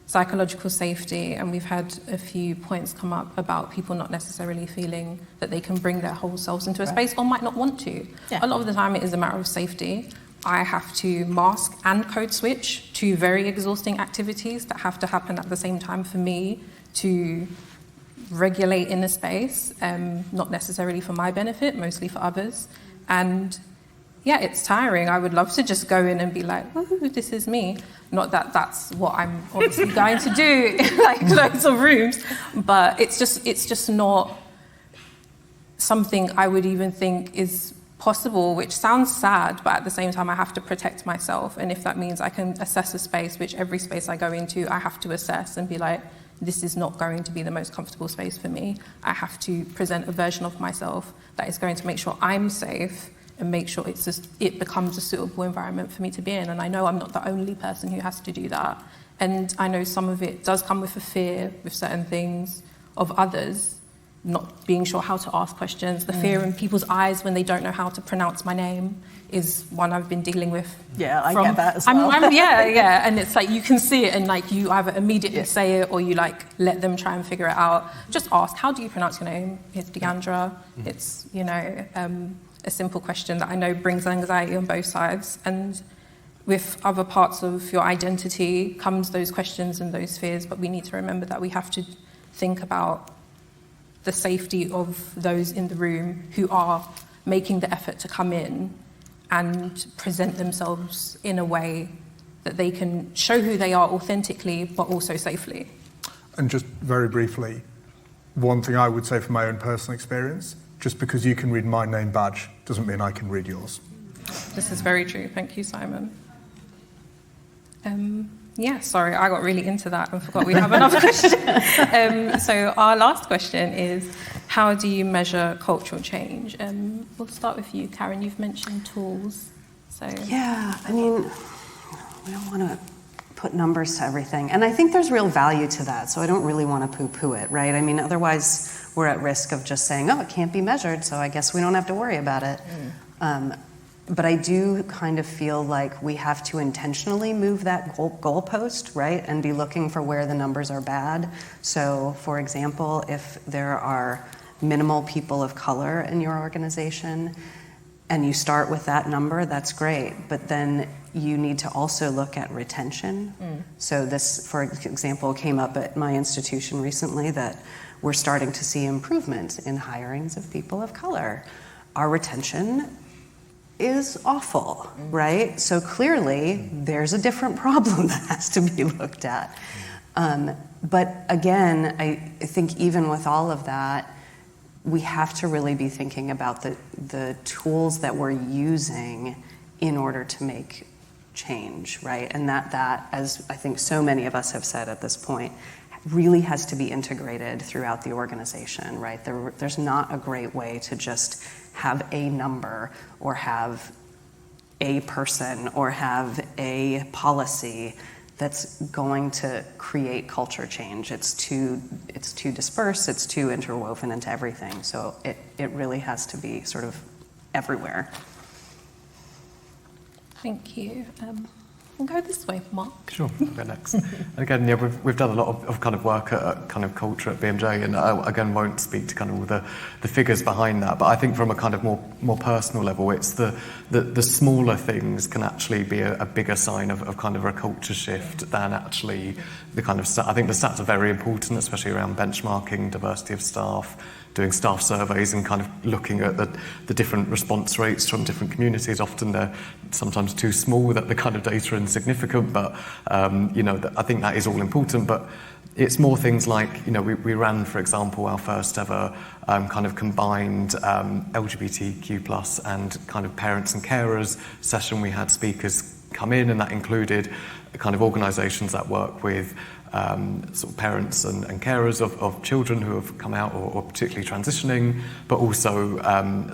Speaker 2: psychological safety. And we've had a few points come up about people not necessarily feeling that they can bring their whole selves into a space, or might not want to.
Speaker 3: Yeah.
Speaker 2: A lot of the time it is a matter of safety. I have to mask and code switch to very exhausting activities that have to happen at the same time for me to regulate in a space, not necessarily for my benefit, mostly for others. And yeah, it's tiring. I would love to just go in and be like, oh, this is me. Not that that's what I'm obviously going to do in like loads of rooms, but it's just not something I would even think is possible, which sounds sad, but at the same time I have to protect myself. And if that means I can assess a space, which every space I go into, I have to assess and be like, this is not going to be the most comfortable space for me. I have to present a version of myself that is going to make sure I'm safe and make sure it becomes a suitable environment for me to be in. And I know I'm not the only person who has to do that. And I know some of it does come with a fear with certain things of others, not being sure how to ask questions. The fear in people's eyes when they don't know how to pronounce my name is one I've been dealing with.
Speaker 3: Yeah, I get that as well.
Speaker 2: Yeah. And it's like you can see it and like you either immediately say it or you like let them try and figure it out. Just ask, how do you pronounce your name? It's Deandra. It's, a simple question that I know brings anxiety on both sides. And with other parts of your identity comes those questions and those fears, but we need to remember that we have to think about the safety of those in the room who are making the effort to come in and present themselves in a way that they can show who they are authentically, but also safely.
Speaker 1: And just very briefly, one thing I would say from my own personal experience, just because you can read my name badge doesn't mean I can read yours.
Speaker 2: This is very true. Thank you, Simon. Sorry, I got really into that and forgot we have another question. So our last question is, how do you measure cultural change? We'll start with you, Karen. You've mentioned tools. So
Speaker 5: yeah, I mean, we don't want to put numbers to everything. And I think there's real value to that, so I don't really want to poo-poo it, right? I mean, otherwise we're at risk of just saying, oh, it can't be measured, so I guess we don't have to worry about it. But I do kind of feel like we have to intentionally move that goalpost, right? And be looking for where the numbers are bad. So, for example, if there are minimal people of color in your organization and you start with that number, that's great. But then you need to also look at retention. So this, for example, came up at my institution recently that we're starting to see improvement in hirings of people of color. Our retention is awful, right? So clearly there's a different problem that has to be looked at. But again, I think even with all of that, we have to really be thinking about the tools that we're using in order to make change, right? And that, as I think so many of us have said at this point, really has to be integrated throughout the organization, right? There's not a great way to just have a number or have a person or have a policy that's going to create culture change. It's too dispersed, it's too interwoven into everything. So it really has to be sort of everywhere.
Speaker 2: Thank you. We'll go this way, Mark.
Speaker 4: Sure, I'll go next. Again, yeah, we've done a lot of kind of work at kind of culture at BMJ, and I, again, won't speak to kind of all the figures behind that, but I think from a kind of more personal level, it's the smaller things can actually be a bigger sign of kind of a culture shift than actually the kind of I think the stats are very important, especially around benchmarking, diversity of staff, doing staff surveys and kind of looking at the different response rates from different communities. Often they're sometimes too small that the kind of data are insignificant, but I think that is all important. But it's more things like, we ran, for example, our first ever kind of combined LGBTQ+ and kind of parents and carers session. We had speakers come in, and that included kind of organisations that work with sort of parents and carers of children who have come out or particularly transitioning, but also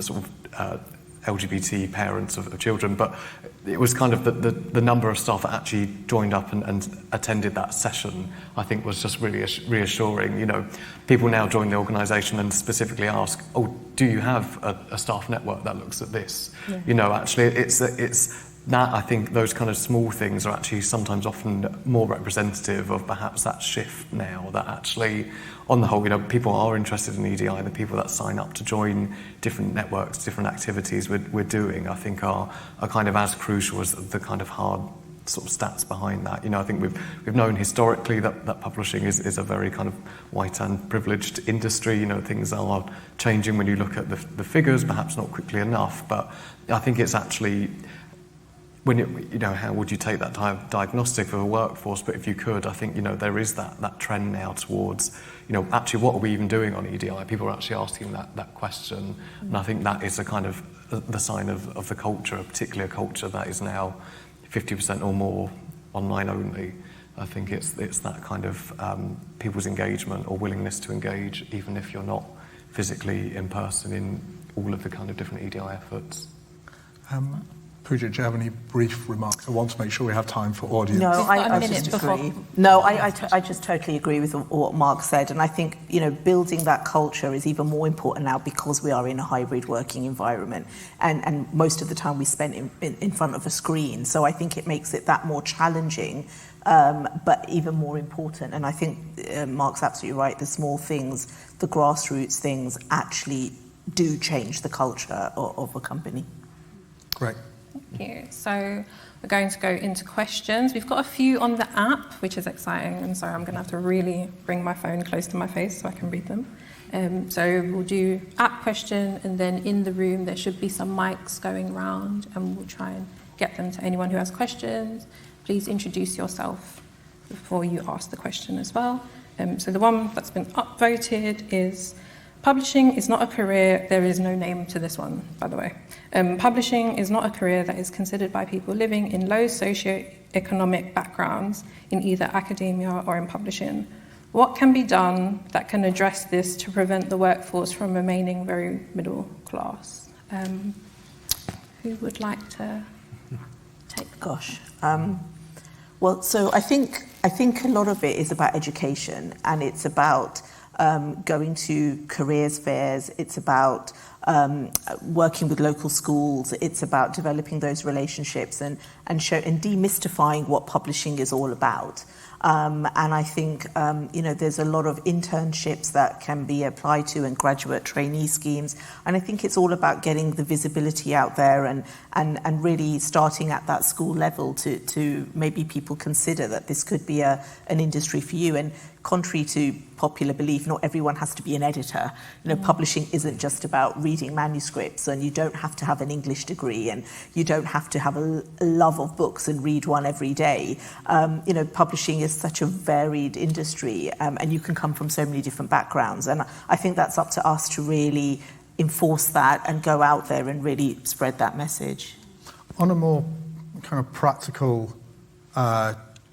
Speaker 4: sort of LGBT parents of children. But it was kind of the number of staff that actually joined up and attended that session, I think, was just really reassuring. You know, people now join the organisation and specifically ask, oh, do you have a staff network that looks at this? Yeah. You know, actually, it's that, I think those kind of small things are actually sometimes often more representative of perhaps that shift now, that actually, on the whole, you know, people are interested in EDI. The people that sign up to join different networks, different activities we're doing, I think are kind of as crucial as the kind of hard sort of stats behind that. You know, I think we've known historically that publishing is a very kind of white and privileged industry. You know, things are changing when you look at the figures, perhaps not quickly enough, but I think it's actually, when you know, how would you take that diagnostic of a workforce? But if you could, I think, you know, there is that trend now towards, you know, actually what are we even doing on EDI? People are actually asking that question, and I think that is a kind of the sign of the culture, particularly a culture that is now 50% or more online only. I think it's that kind of people's engagement or willingness to engage, even if you're not physically in person, in all of the kind of different EDI efforts.
Speaker 1: Pooja, do you have any brief remarks? I want to make sure we have time for audience.
Speaker 3: No, I just agree. No, I just totally agree with what Mark said, and I think, you know, building that culture is even more important now because we are in a hybrid working environment, and most of the time we spend in front of a screen. So I think it makes it that more challenging, but even more important. And I think Mark's absolutely right. The small things, the grassroots things, actually do change the culture of a company.
Speaker 1: Great.
Speaker 2: Thank you. So we're going to go into questions. We've got a few on the app, which is exciting. And so I'm going to have to really bring my phone close to my face so I can read them. So we'll do app question, and then in the room there should be some mics going around, and we'll try and get them to anyone who has questions. Please introduce yourself before you ask the question as well. So the one that's been upvoted is: publishing is not a career. There is no name to this one, by the way. Publishing is not a career that is considered by people living in low socioeconomic backgrounds in either academia or in publishing. What can be done that can address this to prevent the workforce from remaining very middle class? Who would like to take?
Speaker 3: Gosh. Well, so I think a lot of it is about education, and it's about going to careers fairs. It's about working with local schools. It's about developing those relationships and demystifying what publishing is all about. And I think, you know, there's a lot of internships that can be applied to, and graduate trainee schemes. And I think it's all about getting the visibility out there and really starting at that school level to maybe people consider that this could be an industry for you. And contrary to popular belief, not everyone has to be an editor. You know, publishing isn't just about reading manuscripts, and you don't have to have an English degree, and you don't have to have a love of books and read one every day. You know, publishing is such a varied industry, and you can come from so many different backgrounds. And I think that's up to us to really enforce that and go out there and really spread that message.
Speaker 1: On a more kind of practical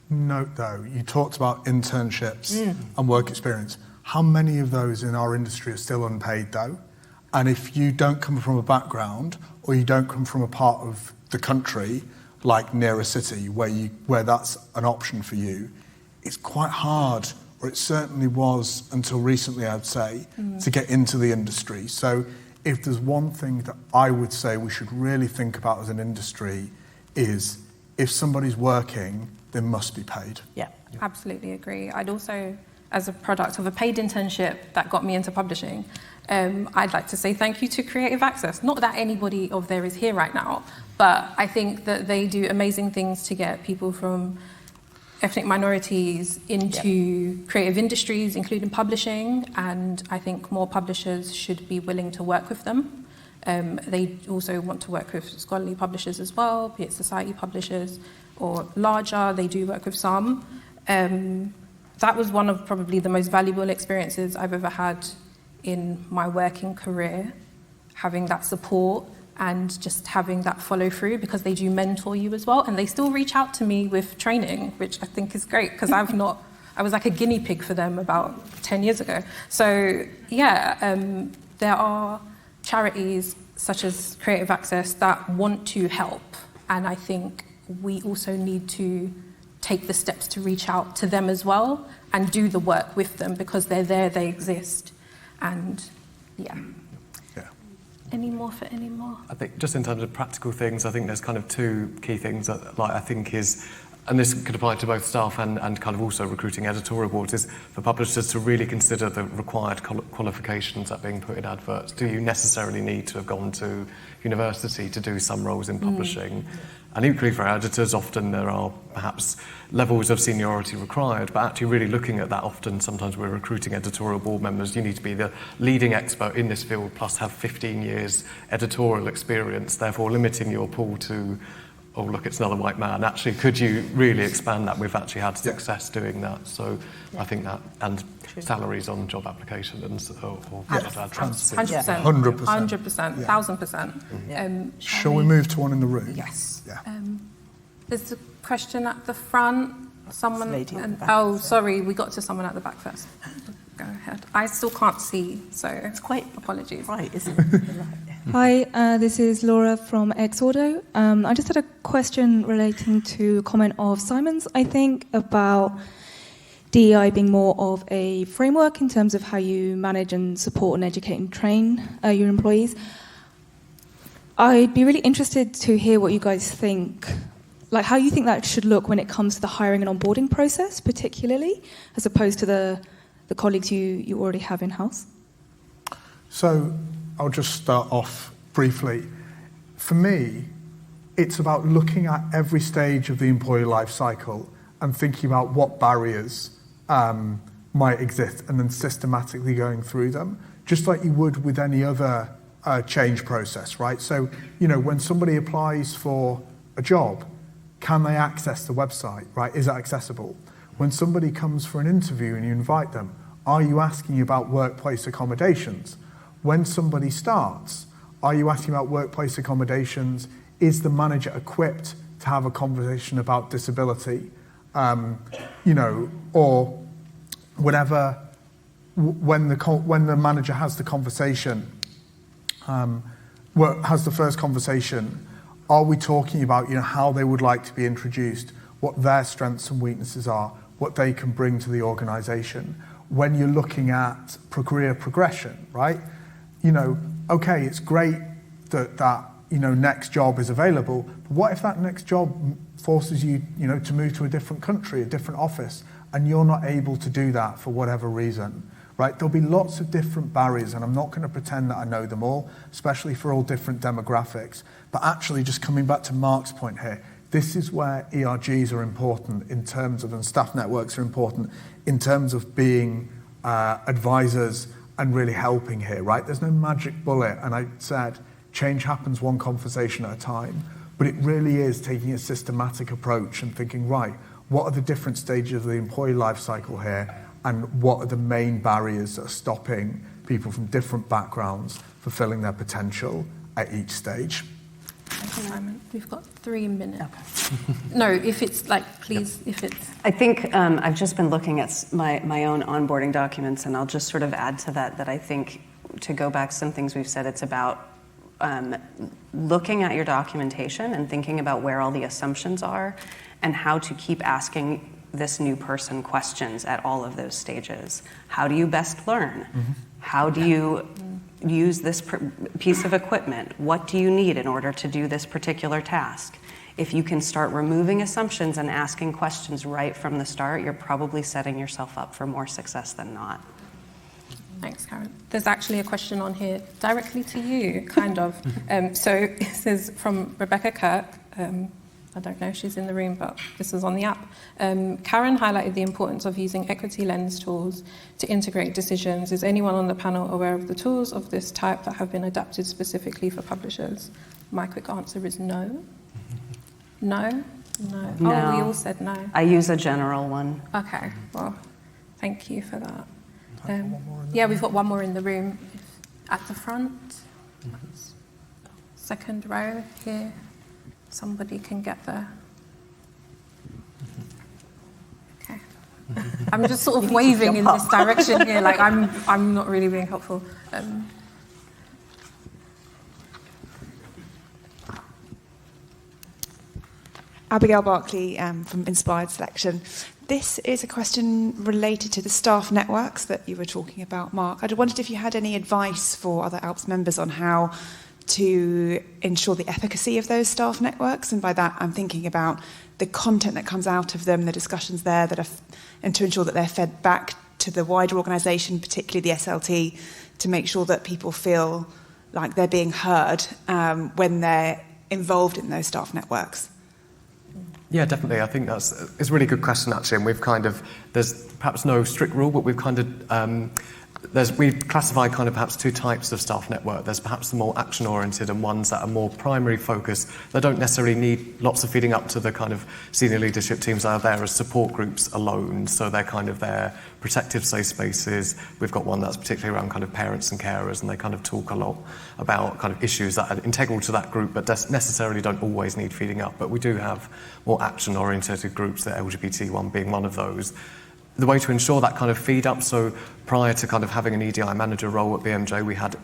Speaker 1: note, though, you talked about internships and work experience. How many of those in our industry are still unpaid, though? And if you don't come from a background, or you don't come from a part of the country, like near a city, where that's an option for you, it's quite hard, or it certainly was until recently, I'd say, to get into the industry. So if there's one thing that I would say we should really think about as an industry is, if somebody's working, they must be paid.
Speaker 2: Yeah, absolutely agree. I'd also, as a product of a paid internship that got me into publishing, I'd like to say thank you to Creative Access. Not that anybody of there is here right now, but I think that they do amazing things to get people from ethnic minorities into creative industries, including publishing, and I think more publishers should be willing to work with them. They also want to work with scholarly publishers as well, be it society publishers or larger. They do work with some. That was one of probably the most valuable experiences I've ever had in my working career, having that support and just having that follow through, because they do mentor you as well, and they still reach out to me with training, which I think is great, because I was like a guinea pig for them about 10 years ago. So there are charities such as Creative Access that want to help, and I think we also need to take the steps to reach out to them as well and do the work with them, because they're there, they exist, and Any more?
Speaker 4: I think just in terms of practical things, I think there's kind of two key things that I think is, and this could apply to both staff and kind of also recruiting editorial boards, is for publishers to really consider the required qualifications that are being put in adverts. Do you necessarily need to have gone to university to do some roles in publishing? And equally for our editors, often there are perhaps levels of seniority required, but actually really looking at that, often sometimes we're recruiting editorial board members, you need to be the leading expert in this field plus have 15 years editorial experience, therefore limiting your pool to, oh look, it's another white man. Actually, could you really expand that? We've actually had success doing that. So I think that, and salaries on job applications or
Speaker 2: 100%, 1000%.
Speaker 1: Shall we move to one in the room?
Speaker 2: Yes.
Speaker 1: Yeah.
Speaker 2: There's a question at the front. Someone.
Speaker 3: Lady at the back.
Speaker 2: Sorry, we got to someone at the back first. Go ahead. I still can't see, so
Speaker 3: It's quite
Speaker 2: apologies.
Speaker 3: right, isn't it?
Speaker 6: Hi, this is Laura from X-Auto. I just had a question relating to a comment of Simon's, I think, about DEI being more of a framework in terms of how you manage and support and educate and train your employees. I'd be really interested to hear what you guys think, like how you think that should look when it comes to the hiring and onboarding process, particularly, as opposed to the colleagues you already have in-house.
Speaker 1: So I'll just start off briefly. For me, it's about looking at every stage of the employee life cycle and thinking about what barriers might exist and then systematically going through them, just like you would with any other change process, right? So, when somebody applies for a job, can they access the website, right? Is it accessible? When somebody comes for an interview and you invite them, are you asking about workplace accommodations? When somebody starts, are you asking about workplace accommodations? Is the manager equipped to have a conversation about disability? Or whatever, when the manager has the conversation, has the first conversation, are we talking about how they would like to be introduced, what their strengths and weaknesses are, what they can bring to the organisation? When you're looking at career progression, right? Okay, it's great that next job is available, but what if that next job forces you, to move to a different country, a different office, and you're not able to do that for whatever reason, right? There'll be lots of different barriers, and I'm not going to pretend that I know them all, especially for all different demographics. But actually, just coming back to Mark's point here, this is where ERGs are important in terms of, and staff networks are important in terms of being advisors and really helping here, right? There's no magic bullet, and I said change happens one conversation at a time, but it really is taking a systematic approach and thinking, right, what are the different stages of the employee life cycle here, and what are the main barriers that are stopping people from different backgrounds fulfilling their potential at each stage?
Speaker 2: Simon, we've got 3 minutes. Okay. No, if it's please, if it's...
Speaker 5: I think I've just been looking at my own onboarding documents, and I'll just sort of add to that I think, to go back to some things we've said, it's about looking at your documentation and thinking about where all the assumptions are and how to keep asking this new person questions at all of those stages. How do you best learn? Mm-hmm. How do you use this piece of equipment? What do you need in order to do this particular task? If you can start removing assumptions and asking questions right from the start, you're probably setting yourself up for more success than not.
Speaker 2: Thanks, Karen. There's actually a question on here directly to you, kind of. So this is from Rebecca Kirk. I don't know if she's in the room, but this is on the app. Karen highlighted the importance of using equity lens tools to integrate decisions. Is anyone on the panel aware of the tools of this type that have been adapted specifically for publishers? My quick answer is no. No? No.
Speaker 5: No.
Speaker 2: Oh, we all said no.
Speaker 5: I use a general one.
Speaker 2: Okay, well, thank you for that. We've got one more in the room at the front. second row here. Somebody can get there. Okay. I'm just sort of waving in this direction here, like I'm not really being helpful.
Speaker 7: Abigail Barclay from Inspired Selection. This is a question related to the staff networks that you were talking about, Mark. I wondered if you had any advice for other ALPS members on how to ensure the efficacy of those staff networks, and by that I'm thinking about the content that comes out of them, the discussions there, and to ensure that they're fed back to the wider organisation, particularly the SLT, to make sure that people feel like they're being heard when they're involved in those staff networks.
Speaker 4: Yeah, definitely. I think it's a really good question, actually. And there's perhaps no strict rule, but we've classified kind of perhaps two types of staff network. There's perhaps the more action-oriented and ones that are more primary focused. They don't necessarily need lots of feeding up to the kind of senior leadership teams that are there as support groups alone. So they're kind of their protective safe spaces. We've got one that's particularly around kind of parents and carers, and they kind of talk a lot about kind of issues that are integral to that group, but necessarily don't always need feeding up. But we do have more action-oriented groups, the LGBT one being one of those. The way to ensure that kind of feed up, so prior to kind of having an EDI manager role at BMJ, we had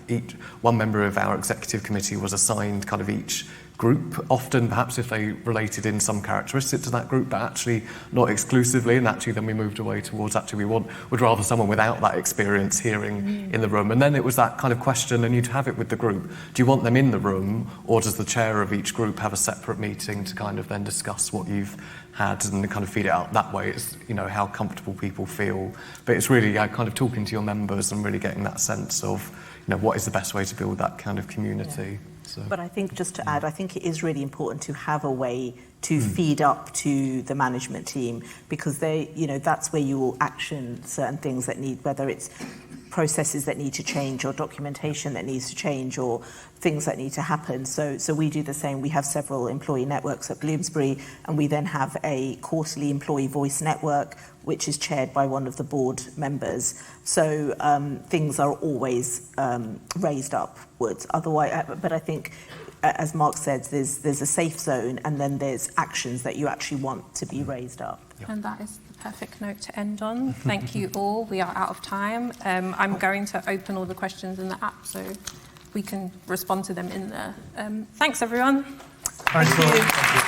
Speaker 4: one member of our executive committee was assigned kind of each group, often perhaps if they related in some characteristic to that group, but actually not exclusively, and actually then we moved away towards actually would rather someone without that experience hearing in the room. And then it was that kind of question, and you'd have it with the group. Do you want them in the room, or does the chair of each group have a separate meeting to kind of then discuss what you've had and kind of feed it out that way? It's, how comfortable people feel. But it's really kind of talking to your members and really getting that sense of, what is the best way to build that kind of community.
Speaker 3: Yeah.
Speaker 4: So.
Speaker 3: But I think, just to add, I think it is really important to have a way to feed up to the management team, because that's where you will action certain things that need, whether it's processes that need to change or documentation that needs to change or things that need to happen. So we do the same. We have several employee networks at Bloomsbury, and we then have a quarterly employee voice network, which is chaired by one of the board members. So things are always raised upwards. Otherwise, but I think, as Mark said, there's a safe zone, and then there's actions that you actually want to be raised up.
Speaker 2: And that is the perfect note to end on. Thank you all. We are out of time. I'm going to open all the questions in the app so we can respond to them in there. Thanks, everyone.
Speaker 1: Thank you.